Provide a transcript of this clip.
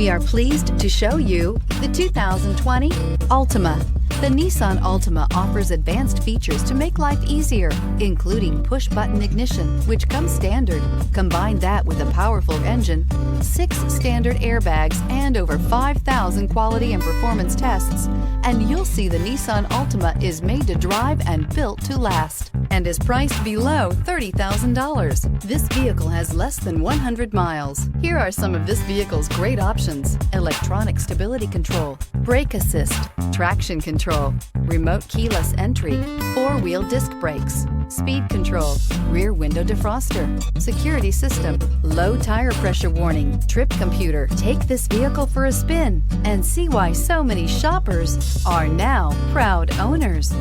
We are pleased to show you the 2020 Altima. The Nissan Altima offers advanced features to make life easier, including push-button ignition, which comes standard. Combine that with a powerful engine, 6 standard airbags, and over 5,000 quality and performance tests, and you'll see the Nissan Altima is made to drive and built to last, and is priced below $30,000. This vehicle has less than 100 miles. Here are some of this vehicle's great options: electronic stability control, brake assist, traction control, remote keyless entry, 4-wheel disc brakes, speed control, rear window defroster, security system, low tire pressure warning, trip computer. Take this vehicle for a spin and see why so many shoppers are now proud owners.